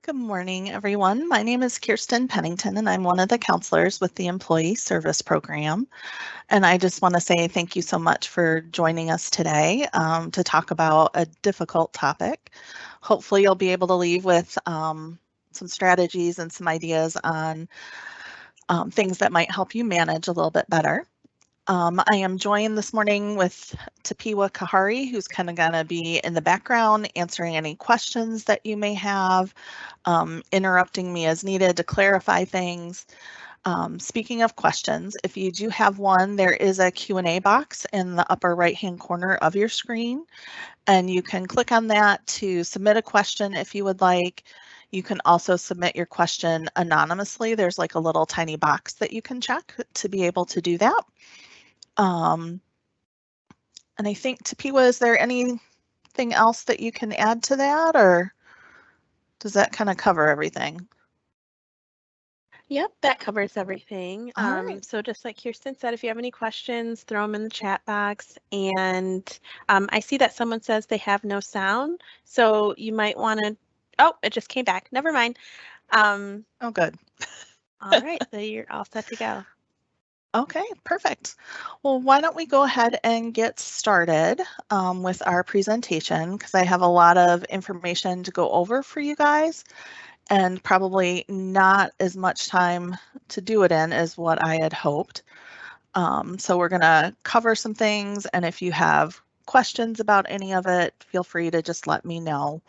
Good morning, everyone. My name is Kirsten Pennington, and I'm one of the counselors with the Employee Service Program. And I just want to say thank you so much for joining us today to talk about a difficult topic. Hopefully, you'll be able to leave with some strategies and some ideas on things that might help you manage a little bit better. I am joined this morning with Tapiwa Kahari, who's kind of going to be in the background answering any questions that you may have, interrupting me as needed to clarify things. Speaking of questions, if you do have one, there is a Q&A box in the upper right-hand corner of your screen, and you can click on that to submit a question if you would like. You can also submit your question anonymously. There's like a little tiny box that you can check to be able to do that. And I think, Tapiwa, is there anything else that you can add to that, or does that kind of cover everything? Yep, that covers everything. All right. So just like Kirsten said, if you have any questions, throw them in the chat box. And I see that someone says they have no sound, so you might want to, oh, it just came back. Never mind. Oh, good. All right, so you're all set to go. Okay, perfect. Well, why don't we go ahead and get started with our presentation, because I have a lot of information to go over for you guys and probably not as much time to do it in as what I had hoped. So we're going to cover some things, and if you have questions about any of it, feel free to just let me know.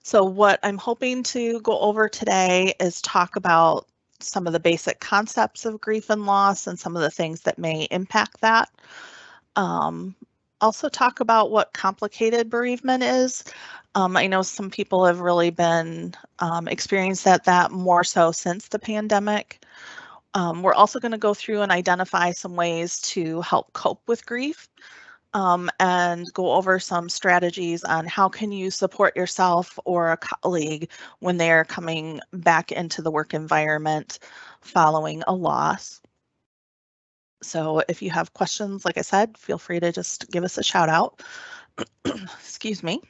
So what I'm hoping to go over today is talk about some of the basic concepts of grief and loss and some of the things that may impact that. Also talk about what complicated bereavement is. I know some people have really been experienced that more so since the pandemic. We're also going to go through and identify some ways to help cope with grief. And go over some strategies on how can you support yourself or a colleague when they're coming back into the work environment following a loss. So if you have questions, like I said, feel free to just give us a shout out. Excuse me.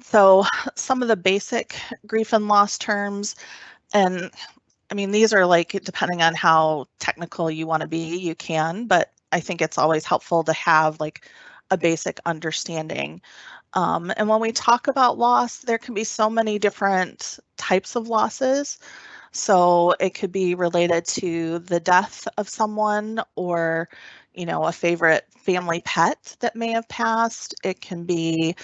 So some of the basic grief and loss terms, and I mean, these are like, depending on how technical you want to be, you can, but I think it's always helpful to have like a basic understanding. And when we talk about loss, there can be so many different types of losses. So it could be related to the death of someone or, you know, a favorite family pet that may have passed. It can be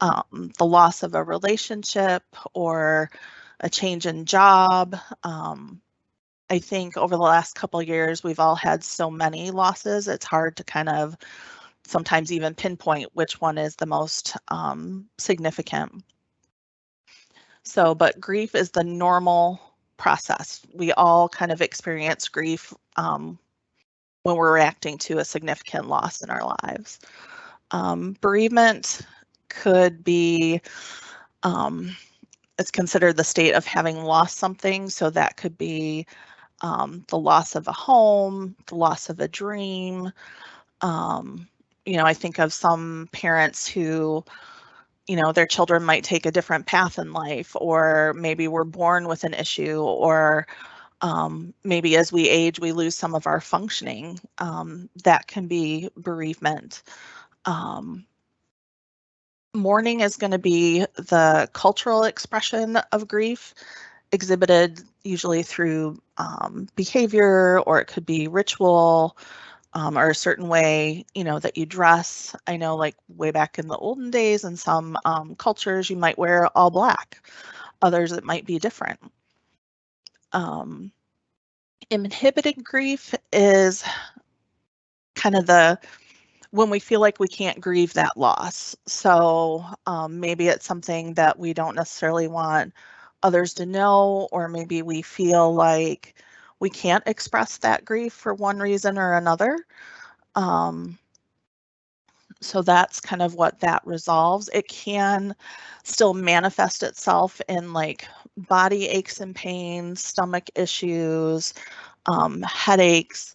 the loss of a relationship or a change in job. I think over the last couple of years, we've all had so many losses, it's hard to kind of sometimes even pinpoint which one is the most significant. So, but grief is the normal process. We all kind of experience grief when we're reacting to a significant loss in our lives. Bereavement could be, it's considered the state of having lost something. So that could be the loss of a home, the loss of a dream. You know, I think of some parents who, you know, their children might take a different path in life, or maybe we're born with an issue, or maybe as we age, we lose some of our functioning. That can be bereavement. Mourning is going to be the cultural expression of grief, exhibited usually through behavior, or it could be ritual, or a certain way, you know, that you dress. I know, like way back in the olden days, in some cultures, you might wear all black. Others, it might be different. Inhibited grief is kind of when we feel like we can't grieve that loss. So maybe it's something that we don't necessarily want others to know, or maybe we feel like we can't express that grief for one reason or another. So that's kind of what that resolves. It can still manifest itself in like body aches and pains, stomach issues, headaches.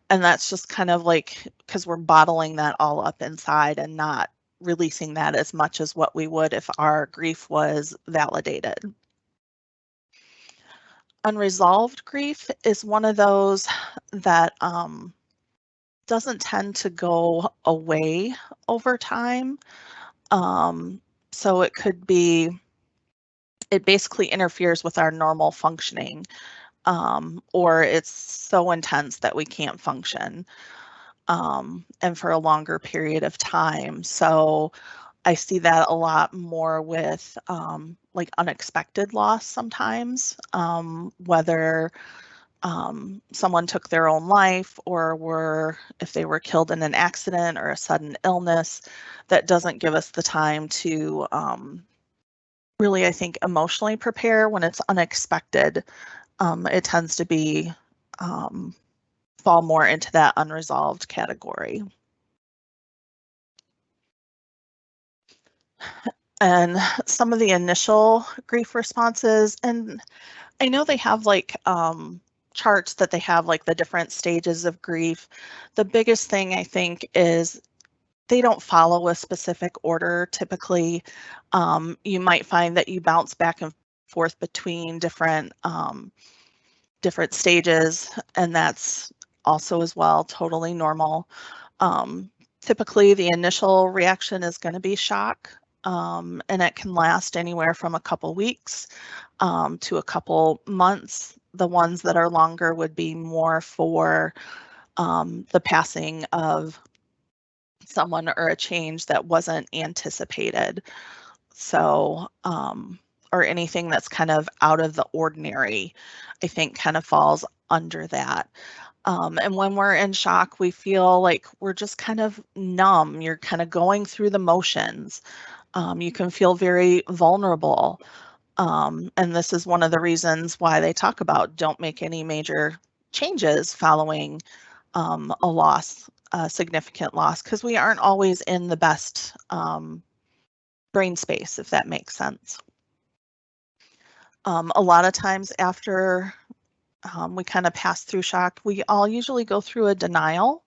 And that's just kind of like because we're bottling that all up inside and not releasing that as much as what we would if our grief was validated. Unresolved grief is one of those that doesn't tend to go away over time. So it could be, it basically interferes with our normal functioning, or it's so intense that we can't function, and for a longer period of time. So I see that a lot more with like unexpected loss sometimes, whether someone took their own life or if they were killed in an accident or a sudden illness, that doesn't give us the time to really, I think, emotionally prepare when it's unexpected. It tends to be fall more into that unresolved category. And some of the initial grief responses, and I know they have like charts that they have like the different stages of grief. The biggest thing I think is they don't follow a specific order. Typically, you might find that you bounce back and forth between different stages, and that's also as well totally normal. Typically, the initial reaction is going to be shock, and it can last anywhere from a couple weeks to a couple months. The ones that are longer would be more for the passing of someone or a change that wasn't anticipated. So, or anything that's kind of out of the ordinary, I think kind of falls under that. And when we're in shock, we feel like we're just kind of numb. You're kind of going through the motions. You can feel very vulnerable. And this is one of the reasons why they talk about don't make any major changes following a loss, a significant loss, because we aren't always in the best brain space, if that makes sense. A lot of times after we kind of pass through shock, we all usually go through a denial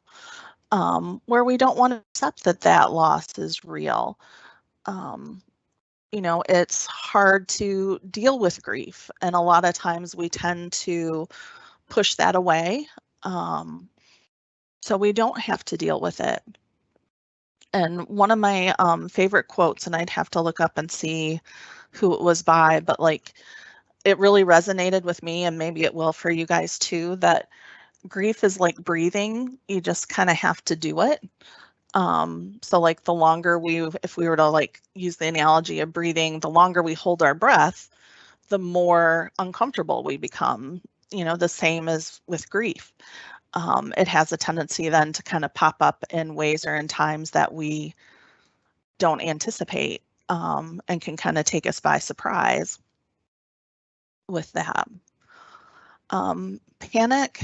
where we don't want to accept that that loss is real. You know, it's hard to deal with grief, and a lot of times we tend to push that away. So we don't have to deal with it. And one of my favorite quotes, and I'd have to look up and see who it was by, but like it really resonated with me, and maybe it will for you guys too, that grief is like breathing. You just kind of have to do it. So like the longer if we were to like use the analogy of breathing, the longer we hold our breath, the more uncomfortable we become, you know, the same as with grief. It has a tendency then to kind of pop up in ways or in times that we don't anticipate, and can kind of take us by surprise with that. Panic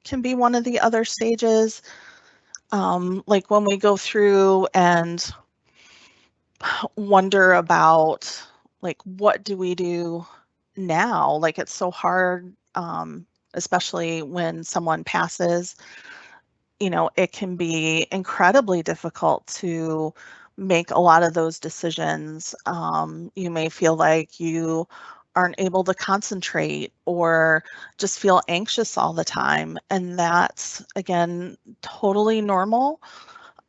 can be one of the other stages. Like when we go through and wonder about like, what do we do now? Like it's so hard, especially when someone passes, you know, it can be incredibly difficult to make a lot of those decisions. You may feel like you aren't able to concentrate or just feel anxious all the time. And that's, again, totally normal.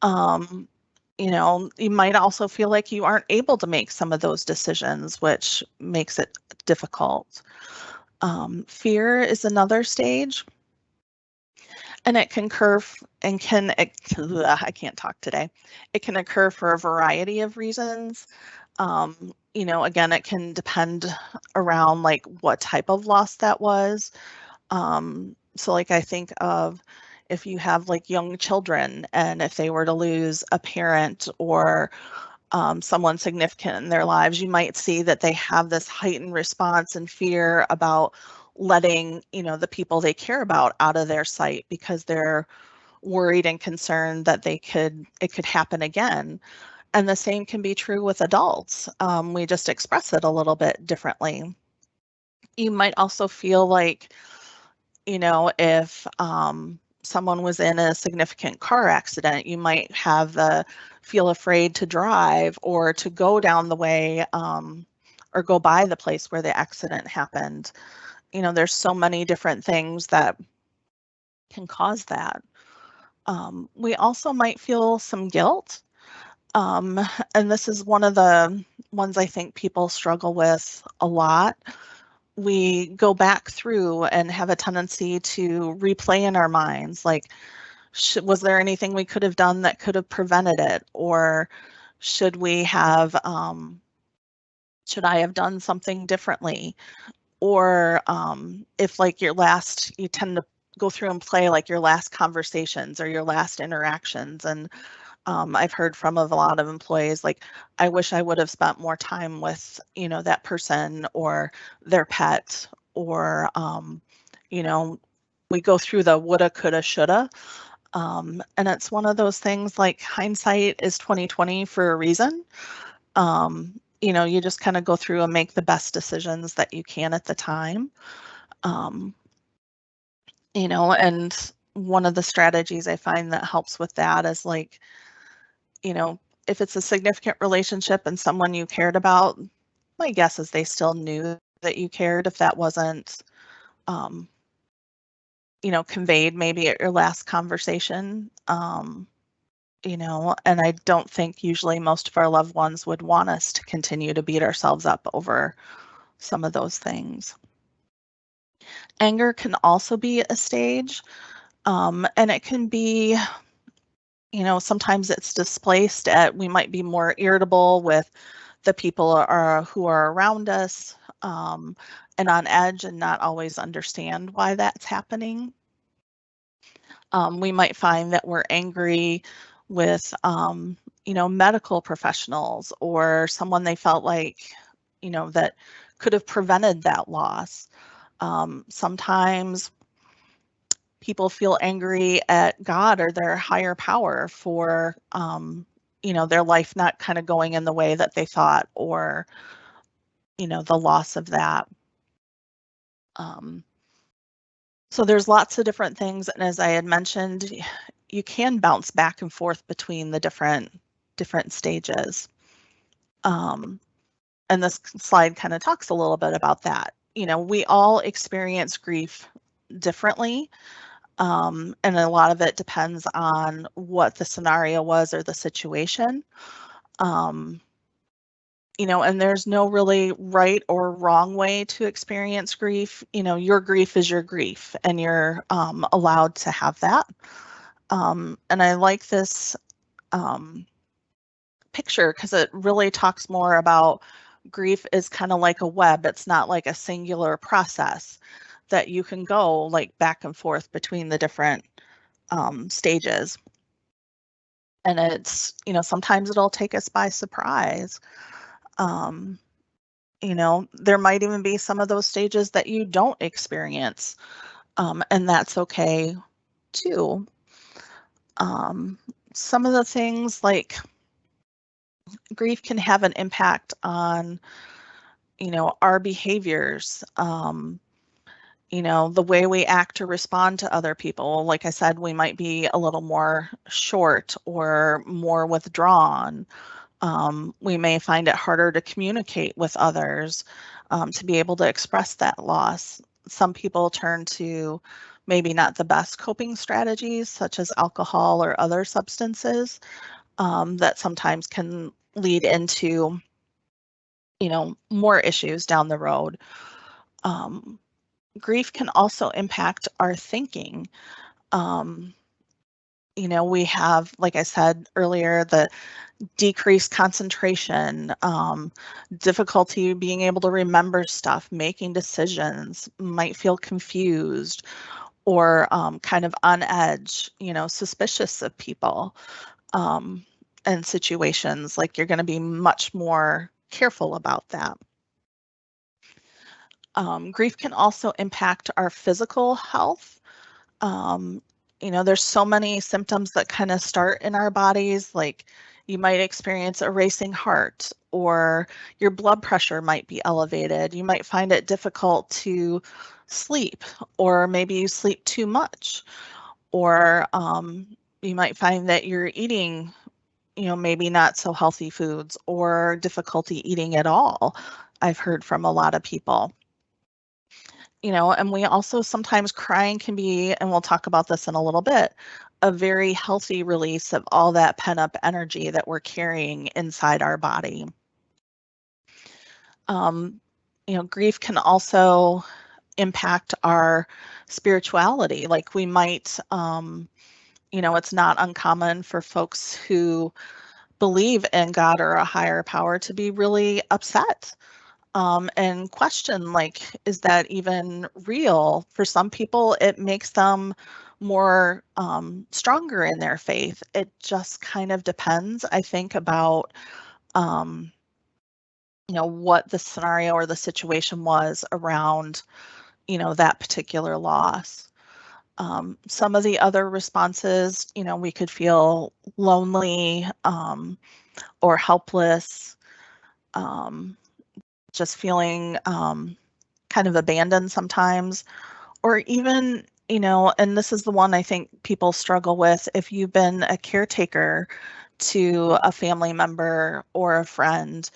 You know, you might also feel like you aren't able to make some of those decisions, which makes it difficult. Fear is another stage. And it can occur I can't talk today. It can occur for a variety of reasons. You know, again, it can depend around like what type of loss that was. So like I think of if you have like young children and if they were to lose a parent or someone significant in their lives, you might see that they have this heightened response and fear about letting, you know, the people they care about out of their sight because they're worried and concerned that it could happen again. And the same can be true with adults. We just express it a little bit differently. You might also feel like, you know, if someone was in a significant car accident, you might have the feel afraid to drive or to go down the way or go by the place where the accident happened. There's so many different things that can cause that. We also might feel some guilt. And this is one of the ones I think people struggle with a lot. We go back through and have a tendency to replay in our minds, like, was there anything we could have done that could have prevented it? Or should we have, should I have done something differently? Or if like you tend to go through and play like your last conversations or your last interactions. And I've heard from a lot of employees, like, I wish I would have spent more time with, that person or their pet, or, we go through the woulda, coulda, shoulda. And it's one of those things, like, hindsight is 2020 for a reason. You just kind of go through and make the best decisions that you can at the time. And one of the strategies I find that helps with that is, like, if it's a significant relationship and someone you cared about, my guess is they still knew that you cared if that wasn't, conveyed maybe at your last conversation. And I don't think usually most of our loved ones would want us to continue to beat ourselves up over some of those things. Anger can also be a stage, and it can be, sometimes it's displaced at, we might be more irritable with the people who are around us, and on edge and not always understand why that's happening. We might find that we're angry with, medical professionals or someone they felt like, that could have prevented that loss. Sometimes people feel angry at God or their higher power for, their life not kind of going in the way that they thought, or, the loss of that. So there's lots of different things. And as I had mentioned, you can bounce back and forth between the different stages. And this slide kind of talks a little bit about that. We all experience grief differently. And a lot of it depends on what the scenario was or the situation. And there's no really right or wrong way to experience grief. Your grief is your grief, and you're allowed to have that. And I like this picture because it really talks more about grief is kind of like a web. It's not like a singular process that you can go like back and forth between the different stages. And it's, sometimes it'll take us by surprise. There might even be some of those stages that you don't experience, and that's okay too. Some of the things, like, grief can have an impact on, our behaviors, the way we act or respond to other people. Like I said, we might be a little more short or more withdrawn. We may find it harder to communicate with others, to be able to express that loss. Some people turn to maybe not the best coping strategies, such as alcohol or other substances, that sometimes can lead into, more issues down the road. Grief can also impact our thinking. We have, like I said earlier, the decreased concentration, difficulty being able to remember stuff, making decisions, might feel confused, or kind of on edge, suspicious of people and situations. Like, you're going to be much more careful about that. Grief can also impact our physical health. There's so many symptoms that kind of start in our bodies. Like, you might experience a racing heart, or your blood pressure might be elevated. You might find it difficult to sleep, or maybe you sleep too much, or you might find that you're eating, maybe not so healthy foods or difficulty eating at all. I've heard from a lot of people. And we also sometimes crying can be, and we'll talk about this in a little bit, a very healthy release of all that pent up energy that we're carrying inside our body. Grief can also impact our spirituality. Like we might, it's not uncommon for folks who believe in God or a higher power to be really upset and question, like, is that even real? For some people, it makes them more stronger in their faith. It just kind of depends, I think, about what the scenario or the situation was around that particular loss. Some of the other responses, we could feel lonely or helpless, just feeling kind of abandoned sometimes, or even, and this is the one I think people struggle with, if you've been a caretaker to a family member or a friend,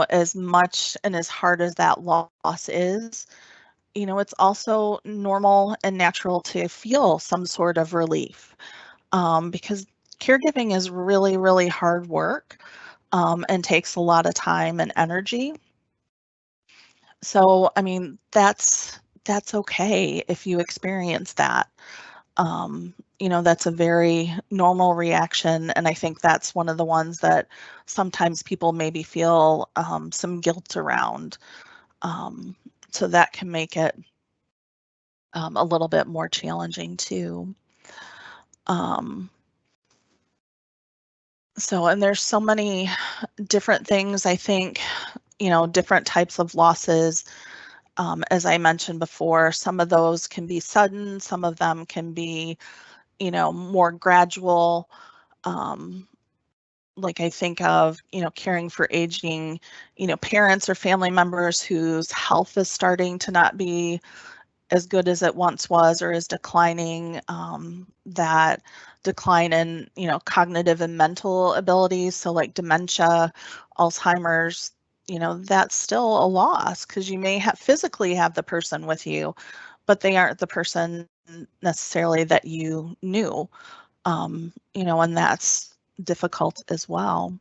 as much and as hard as that loss is, it's also normal and natural to feel some sort of relief because caregiving is really, really hard work and takes a lot of time and energy. So, I mean, that's okay if you experience that. That's a very normal reaction, and I think that's one of the ones that sometimes people maybe feel some guilt around. So that can make it a little bit more challenging too. And there's so many different things, I think, different types of losses. As I mentioned before, some of those can be sudden, some of them can be, more gradual. Like I think of, caring for aging, parents or family members whose health is starting to not be as good as it once was or is declining, that decline in, cognitive and mental abilities. So like dementia, Alzheimer's, that's still a loss because you may physically have the person with you, but they aren't the person necessarily that you knew, and that's difficult as well.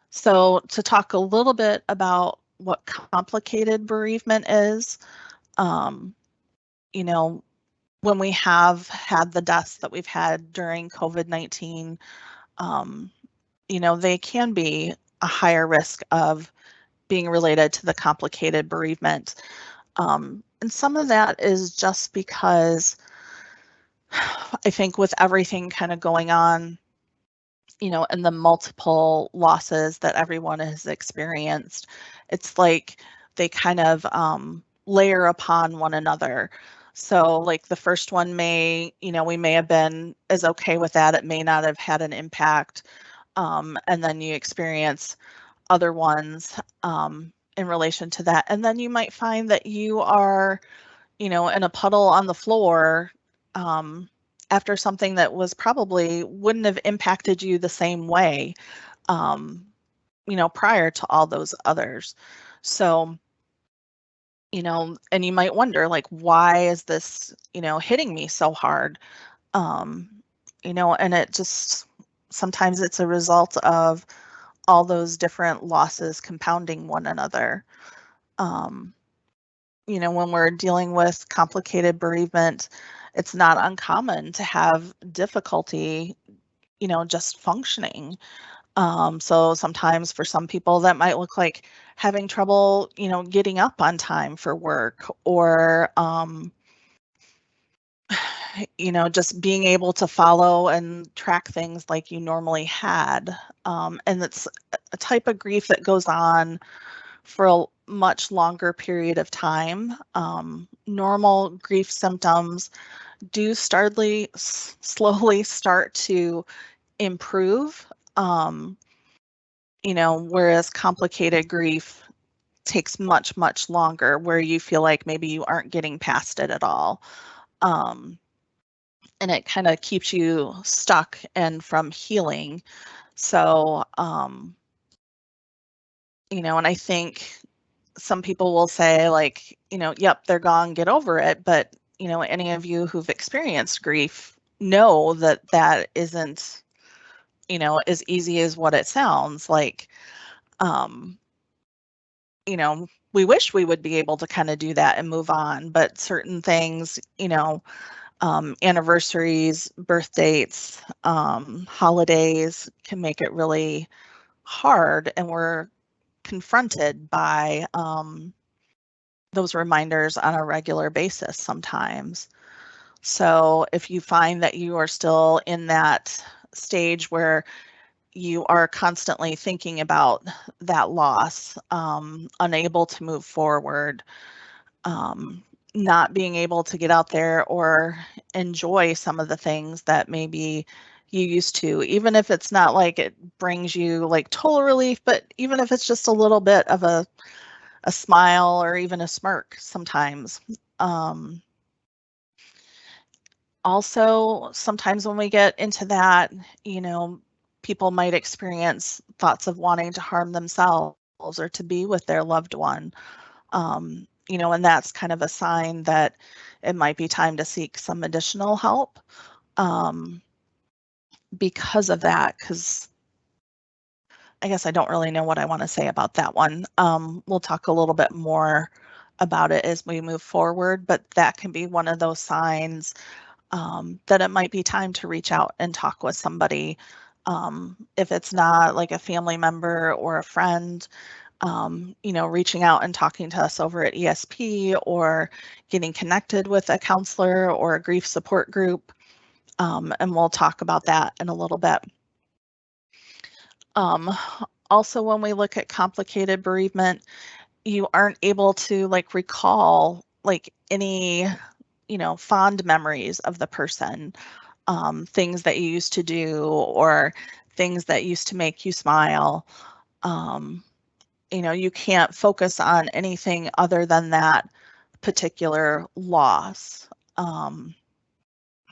So to talk a little bit about what complicated bereavement is, um, when we have had the deaths that we've had during COVID-19, they can be a higher risk of being related to the complicated bereavement. And some of that is just because I think with everything kind of going on, and the multiple losses that everyone has experienced, it's like they kind of layer upon one another. So like the first one we may have been as okay with that. It may not have had an impact. And then you experience other ones in relation to that. And then you might find that you are, in a puddle on the floor after something that was probably wouldn't have impacted you the same way, prior to all those others. So, and you might wonder, like, why is this, hitting me so hard? And it just, sometimes it's a result of all those different losses compounding one another. When we're dealing with complicated bereavement, it's not uncommon to have difficulty, just functioning. So sometimes for some people that might look like having trouble, getting up on time for work or, just being able to follow and track things like you normally had. And it's a type of grief that goes on for a much longer period of time. Normal grief symptoms do slowly start to improve, whereas complicated grief takes much, much longer, where you feel like maybe you aren't getting past it at all. And it kind of keeps you stuck and from healing. So, and I think some people will say, like, yep, they're gone, get over it. But, any of you who've experienced grief know that that isn't, as easy as what it sounds like. We wish we would be able to kind of do that and move on, but certain things, anniversaries, birth dates, holidays can make it really hard, and we're confronted by those reminders on a regular basis sometimes. So if you find that you are still in that stage where you are constantly thinking about that loss, unable to move forward, not being able to get out there or enjoy some of the things that maybe you used to, even if it's not like it brings you like total relief, but even if it's just a little bit of a smile or even a smirk sometimes. Also, sometimes when we get into that, people might experience thoughts of wanting to harm themselves or to be with their loved one. And that's kind of a sign that it might be time to seek some additional help because of that, because I guess I don't really know what I want to say about that one. We'll talk a little bit more about it as we move forward, but that can be one of those signs that it might be time to reach out and talk with somebody. If it's not like a family member or a friend, reaching out and talking to us over at ESP, or getting connected with a counselor or a grief support group. And we'll talk about that in a little bit. Also, when we look at complicated bereavement, you aren't able to recall any, fond memories of the person, things that you used to do or things that used to make you smile. You can't focus on anything other than that particular loss.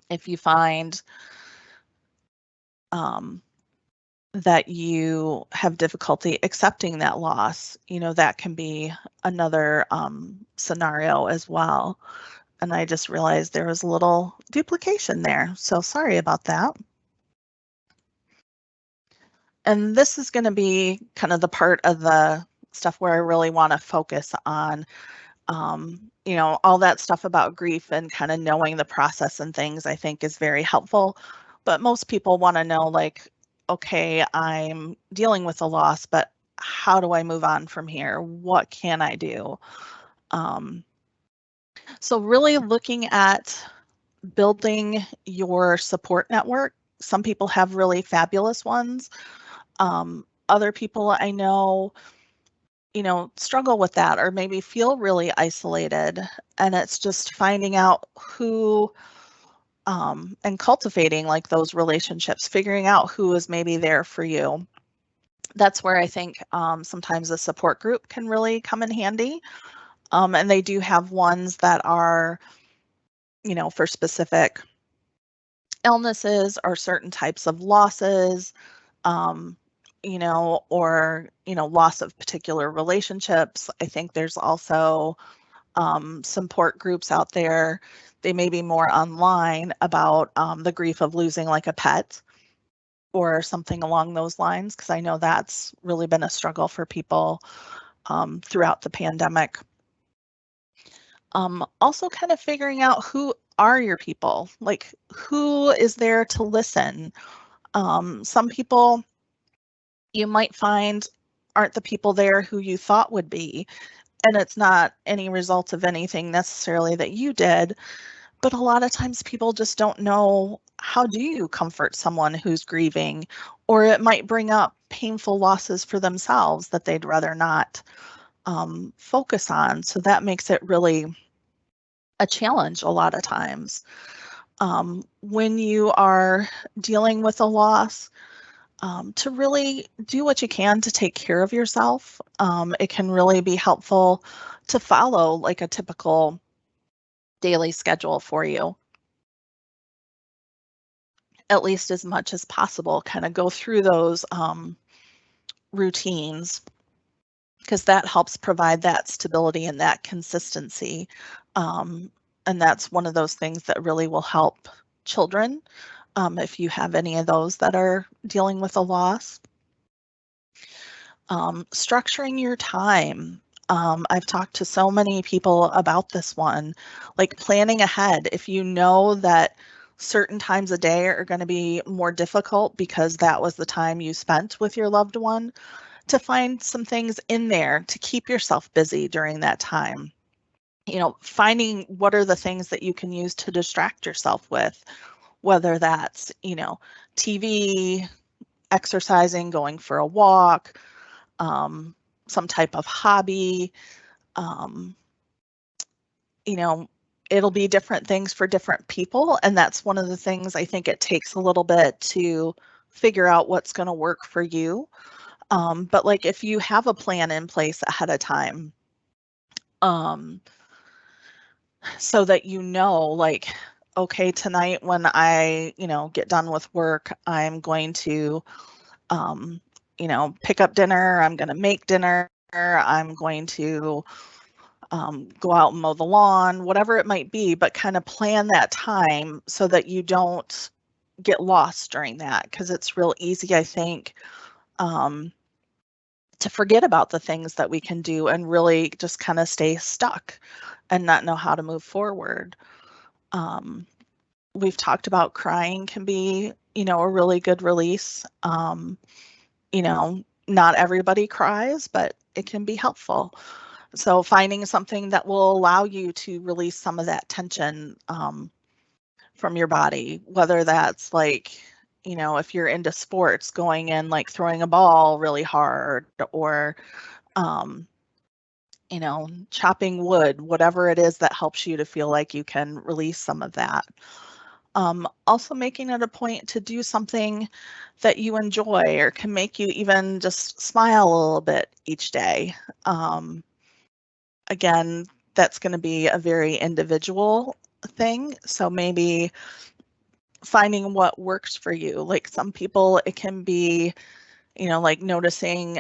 If you find that you have difficulty accepting that loss, that can be another scenario as well. And I just realized there was a little duplication there, so sorry about that. And this is going to be kind of the part of the stuff where I really want to focus on, all that stuff about grief and kind of knowing the process and things, I think is very helpful. But most people want to know, okay, I'm dealing with a loss, but how do I move on from here? What can I do? So really looking at building your support network. Some people have really fabulous ones. Other people I know, struggle with that or maybe feel really isolated. And it's just finding out who and cultivating those relationships, figuring out who is maybe there for you. That's where I think sometimes a support group can really come in handy. And they do have ones that are, for specific illnesses or certain types of losses, or, loss of particular relationships. I think there's also support groups out there. They may be more online about the grief of losing a pet or something along those lines, because I know that's really been a struggle for people throughout the pandemic. Also kind of figuring out who are your people, who is there to listen. Some people you might find aren't the people there who you thought would be, and it's not any result of anything necessarily that you did, but a lot of times people just don't know, how do you comfort someone who's grieving, or it might bring up painful losses for themselves that they'd rather not focus on. So that makes it really a challenge a lot of times. When you are dealing with a loss, to really do what you can to take care of yourself. It can really be helpful to follow like a typical daily schedule for you, at least as much as possible. Kind of go through those routines, because that helps provide that stability and that consistency. And that's one of those things that really will help children, if you have any of those that are dealing with a loss. Structuring your time. I've talked to so many people about this one, like planning ahead. If you know that certain times a day are going to be more difficult because that was the time you spent with your loved one, to find some things in there to keep yourself busy during that time. You know, finding what are the things that you can use to distract yourself with, whether that's, you know, TV, exercising, going for a walk, some type of hobby. You know, it'll be different things for different people. And that's one of the things I think it takes a little bit to figure out what's going to work for you. But like if you have a plan in place ahead of time, so that you know, like, okay, tonight when I, you know, get done with work, I'm going to, you know, pick up dinner, I'm going to make dinner, I'm going to go out and mow the lawn, whatever it might be, but kind of plan that time so that you don't get lost during that, because it's real easy, I think, to forget about the things that we can do and really just kind of stay stuck and not know how to move forward. We've talked about crying can be, you know, a really good release. You know, not everybody cries, but it can be helpful. So finding something that will allow you to release some of that tension from your body, whether that's like, you know, if you're into sports, going in like throwing a ball really hard, or, you know, chopping wood, whatever it is that helps you to feel like you can release some of that. Also making it a point to do something that you enjoy or can make you even just smile a little bit each day. Again, that's going to be a very individual thing. So maybe finding what works for you. Like some people, it can be, you know, like noticing,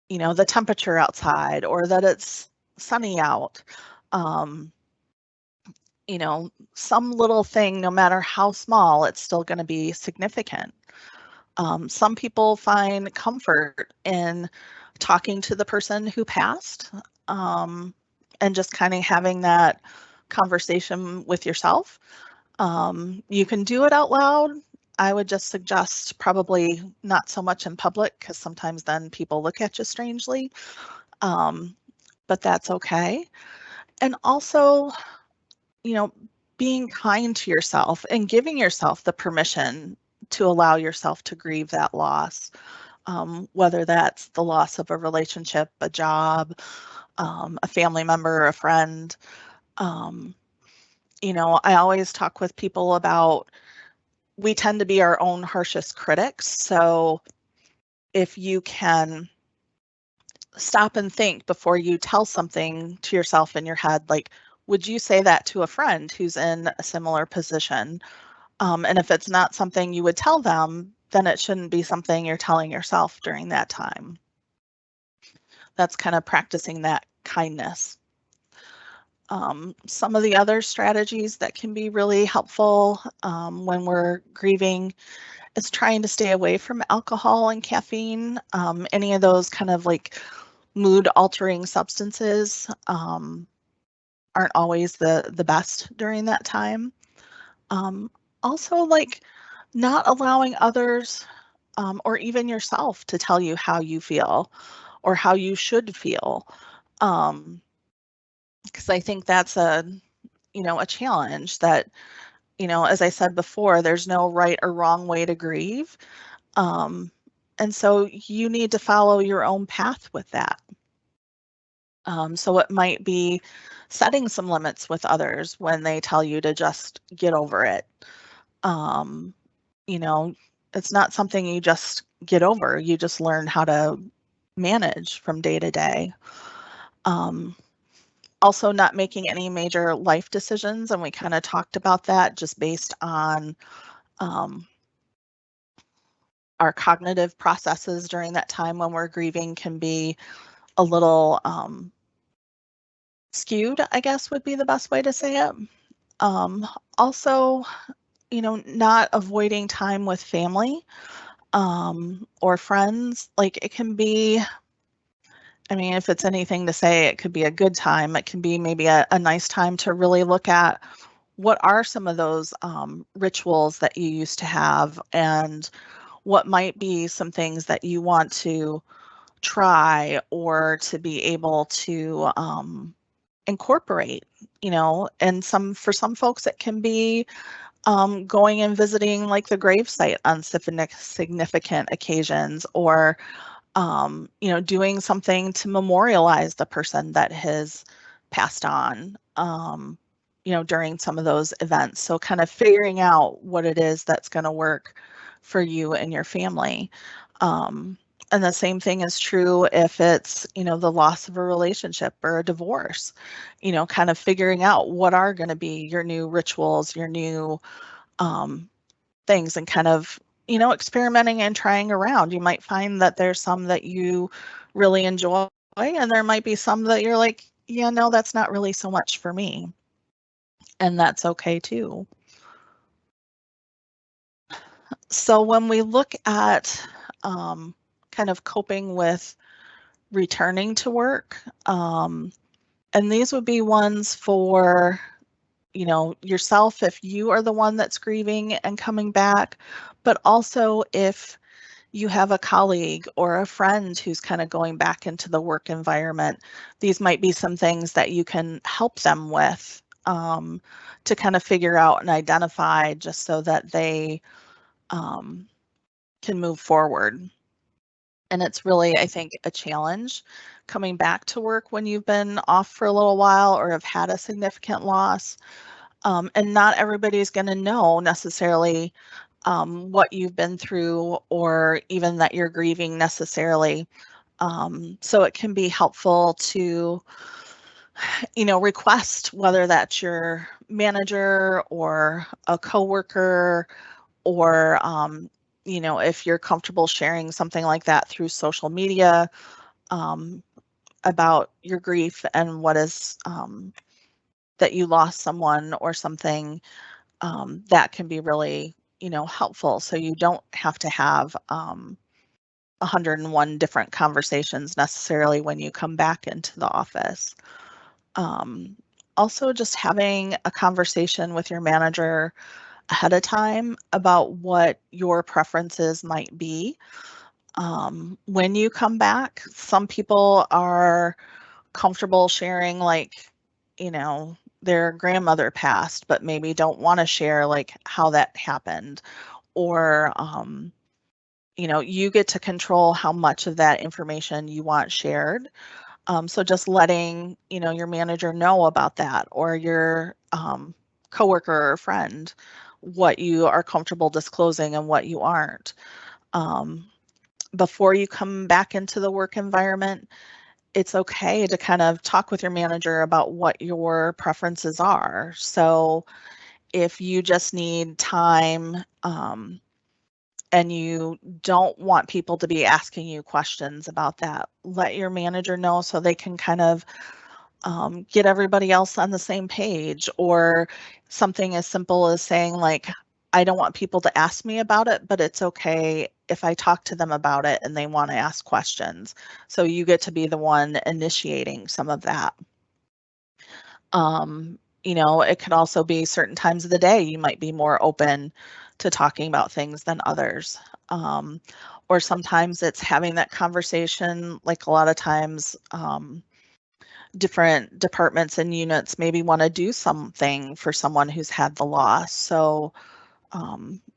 you know, the temperature outside or that it's sunny out. You know, some little thing, no matter how small, it's still going to be significant. Some people find comfort in talking to the person who passed, and just kind of having that conversation with yourself. You can do it out loud. I would just suggest probably not so much in public, because sometimes then people look at you strangely, but that's okay. And also, you know, being kind to yourself and giving yourself the permission to allow yourself to grieve that loss, whether that's the loss of a relationship, a job, a family member, or a friend. You know, I always talk with people about, we tend to be our own harshest critics. So if you can stop and think before you tell something to yourself in your head, like, would you say that to a friend who's in a similar position? And if it's not something you would tell them, then it shouldn't be something you're telling yourself during that time. That's kind of practicing that kindness. Some of the other strategies that can be really helpful when we're grieving is trying to stay away from alcohol and caffeine. Any of those kind of like mood altering substances aren't always the best during that time. Also, like not allowing others or even yourself to tell you how you feel or how you should feel. Because I think that's you know, a challenge that, you know, as I said before, there's no right or wrong way to grieve. And so you need to follow your own path with that. So it might be setting some limits with others when they tell you to just get over it. You know, it's not something you just get over. You just learn how to manage from day to day. Also not making any major life decisions, and we kind of talked about that just based on our cognitive processes during that time when we're grieving can be a little skewed, I guess would be the best way to say it. Also, not avoiding time with family or friends. Like it can be, I mean, if it's anything to say, it could be a good time. It can be maybe a nice time to really look at what are some of those rituals that you used to have, and what might be some things that you want to try or to be able to incorporate, and for some folks it can be going and visiting like the gravesite on significant occasions, or doing something to memorialize the person that has passed on, during some of those events. So kind of figuring out what it is that's going to work for you and your family. And the same thing is true if it's, the loss of a relationship or a divorce, kind of figuring out what are going to be your new rituals, your new things, and kind of, experimenting and trying around. You might find that there's some that you really enjoy, and there might be some that you're like, yeah, no, that's not really so much for me. And that's okay too. So when we look at kind of coping with returning to work, and these would be ones for, yourself if you are the one that's grieving and coming back, but also if you have a colleague or a friend who's kind of going back into the work environment, these might be some things that you can help them with to kind of figure out and identify, just so that they can move forward. And it's really, I think, a challenge coming back to work when you've been off for a little while or have had a significant loss. And not everybody's going to know necessarily what you've been through, or even that you're grieving necessarily. So it can be helpful to, request, whether that's your manager or a coworker, or, if you're comfortable sharing something like that through social media about your grief and what is that you lost someone or something, that can be really, helpful. So you don't have to have 101 different conversations necessarily when you come back into the office. Also, just having a conversation with your manager ahead of time about what your preferences might be when you come back. Some people are comfortable sharing, like, their grandmother passed, but maybe don't want to share like how that happened, or you get to control how much of that information you want shared. So just letting, your manager know about that, or your coworker or friend, what you are comfortable disclosing and what you aren't. Before you come back into the work environment, it's okay to kind of talk with your manager about what your preferences are. So if you just need time, and you don't want people to be asking you questions about that, let your manager know so they can kind of get everybody else on the same page. Or something as simple as saying, like, I don't want people to ask me about it, but it's okay if I talk to them about it and they want to ask questions. So you get to be the one initiating some of that. It could also be certain times of the day you might be more open to talking about things than others. Or sometimes it's having that conversation, like a lot of times different departments and units maybe want to do something for someone who's had the loss. So,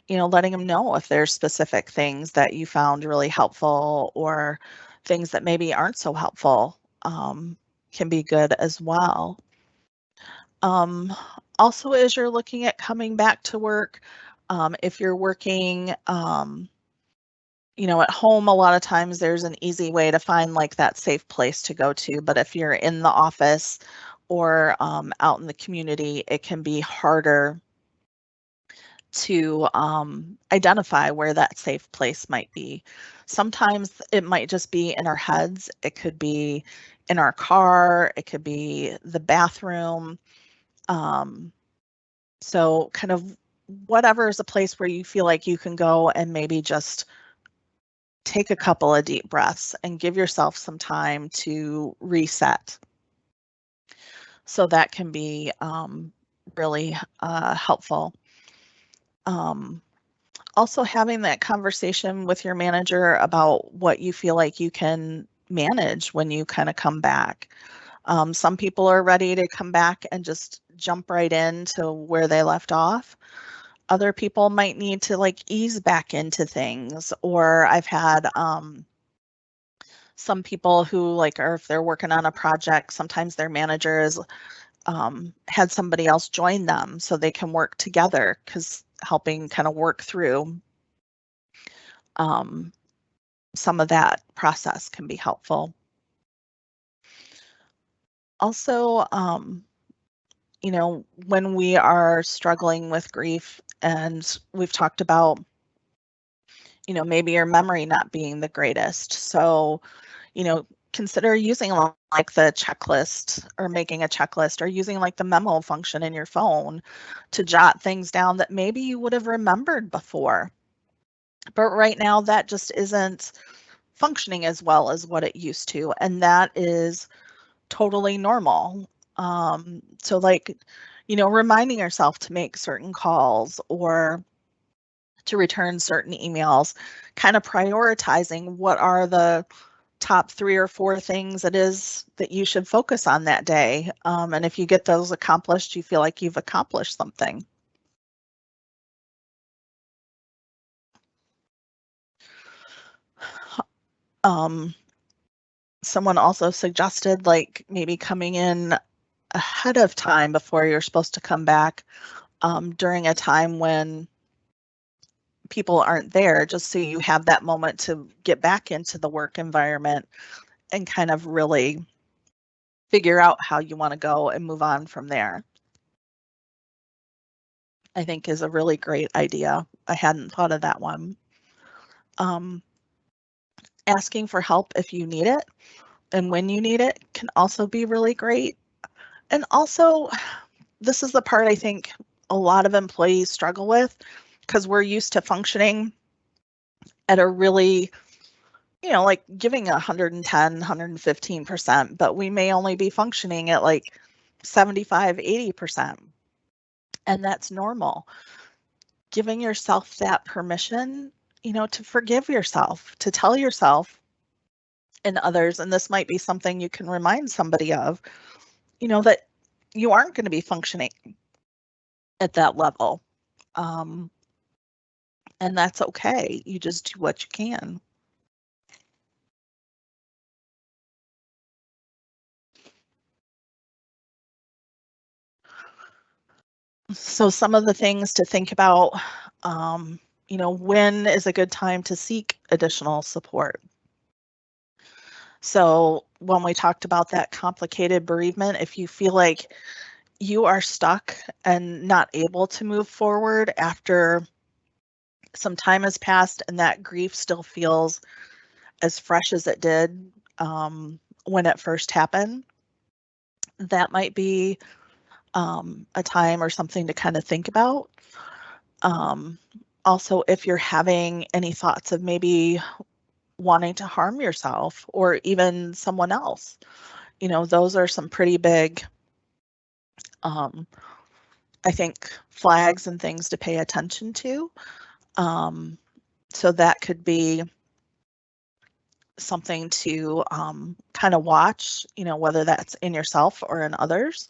letting them know if there's specific things that you found really helpful, or things that maybe aren't so helpful, can be good as well. Also, as you're looking at coming back to work, If you're working, you know, at home, a lot of times there's an easy way to find like that safe place to go to. But if you're in the office or out in the community, it can be harder to identify where that safe place might be. Sometimes it might just be in our heads. It could be in our car. It could be the bathroom. So kind of whatever is a place where you feel like you can go and maybe just take a couple of deep breaths and give yourself some time to reset. So that can be really helpful. Also having that conversation with your manager about what you feel like you can manage when you kind of come back. Some people are ready to come back and just jump right into where they left off. Other people might need to like ease back into things, or I've had some people who like, or if they're working on a project, sometimes their manager is had somebody else join them so they can work together, because helping kind of work through some of that process can be helpful. Also, you know, when we are struggling with grief, and we've talked about, you know, maybe your memory not being the greatest. So, you know, consider using like the checklist, or making a checklist, or using like the memo function in your phone to jot things down that maybe you would have remembered before. But right now that just isn't functioning as well as what it used to. And that is totally normal. So like, you know, reminding yourself to make certain calls or to return certain emails, kind of prioritizing what are the top 3 or 4 things it is that you should focus on that day. And if you get those accomplished, you feel like you've accomplished something. Someone also suggested like maybe coming in ahead of time before you're supposed to come back, during a time when people aren't there, just so you have that moment to get back into the work environment and kind of really figure out how you want to go and move on from there. I think is a really great idea. I hadn't thought of that one. Asking for help if you need it and when you need it can also be really great. And also, this is the part I think a lot of employees struggle with, because we're used to functioning at a really, you know, like giving 110, 115%, but we may only be functioning at like 75, 80%. And that's normal. Giving yourself that permission, you know, to forgive yourself, to tell yourself and others, and this might be something you can remind somebody of, you know, that you aren't going to be functioning at that level. And that's okay. You just do what you can. So some of the things to think about, you know, when is a good time to seek additional support? So when we talked about that complicated bereavement, if you feel like you are stuck and not able to move forward after some time has passed and that grief still feels as fresh as it did when it first happened, that might be a time or something to kind of think about. Also, if you're having any thoughts of maybe wanting to harm yourself or even someone else, you know, those are some pretty big, I think, flags and things to pay attention to. So that could be something to kind of watch, you know, whether that's in yourself or in others.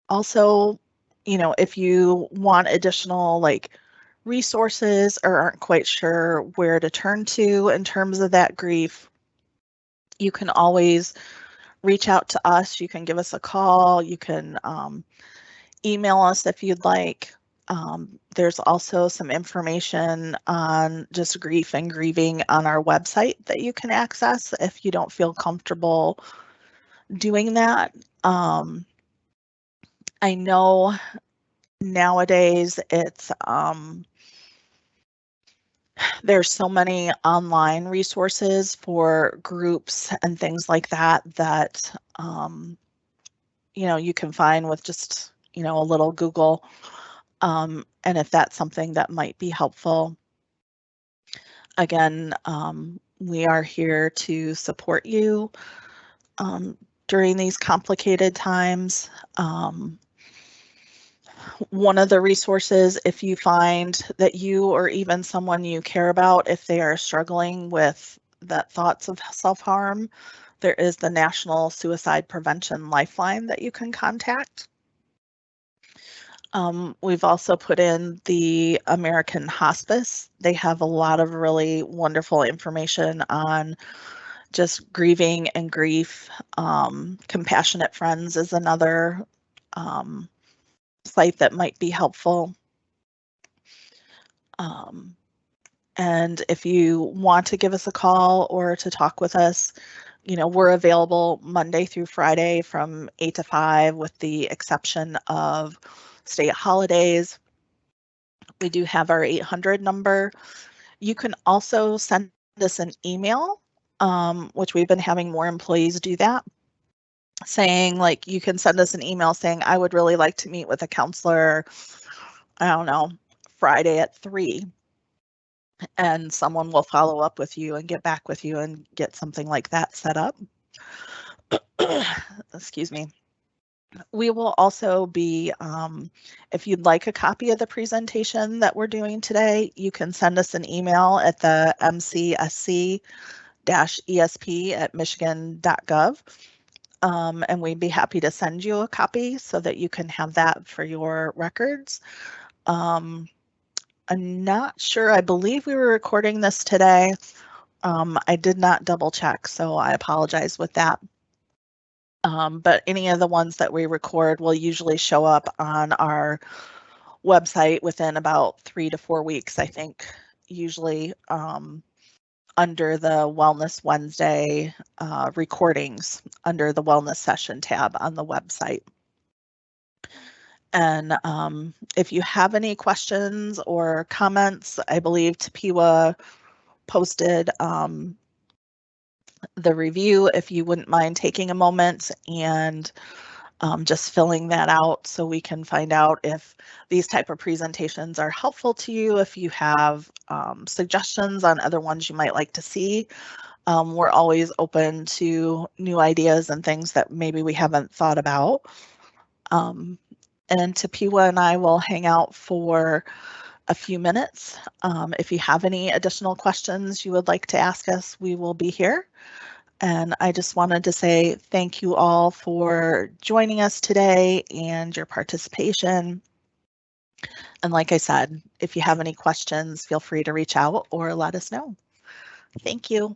Also, you know, if you want additional like resources or aren't quite sure where to turn to in terms of that grief, you can always reach out to us. You can give us a call. You can email us if you'd like. There's also some information on just grief and grieving on our website that you can access if you don't feel comfortable doing that. I know nowadays it's there's so many online resources for groups and things like that that you can find with just a little Google, and if that's something that might be helpful. Again, we are here to support you during these complicated times. One of the resources, if you find that you or even someone you care about, if they are struggling with that thoughts of self-harm, there is the National Suicide Prevention Lifeline that you can contact. We've also put in the American Hospice. They have a lot of really wonderful information on just grieving and grief. Compassionate Friends is another site that might be helpful. And if you want to give us a call or to talk with us, we're available Monday through Friday from 8 to 5 with the exception of state holidays. We do have our 800 number. You can also send us an email, which we've been having more employees do that, saying like you can send us an email saying, I would really like to meet with a counselor, I don't know, Friday at 3. And someone will follow up with you and get back with you and get something like that set up. Excuse me. We will also be, if you'd like a copy of the presentation that we're doing today, you can send us an email at the mcsc-esp@michigan.gov. And we'd be happy to send you a copy so that you can have that for your records. I'm not sure. I believe we were recording this today. I did not double check, so I apologize with that. But any of the ones that we record will usually show up on our website within about 3 to 4 weeks, I think, usually under the Wellness Wednesday recordings, under the Wellness Session tab on the website. And if you have any questions or comments, I believe Tapiwa posted the review, if you wouldn't mind taking a moment and just filling that out so we can find out if these type of presentations are helpful to you, if you have suggestions on other ones you might like to see. We're always open to new ideas and things that maybe we haven't thought about. And Tapiwa and I will hang out for a few minutes. If you have any additional questions you would like to ask us, we will be here. And I just wanted to say thank you all for joining us today and your participation. And like I said, if you have any questions, feel free to reach out or let us know. Thank you.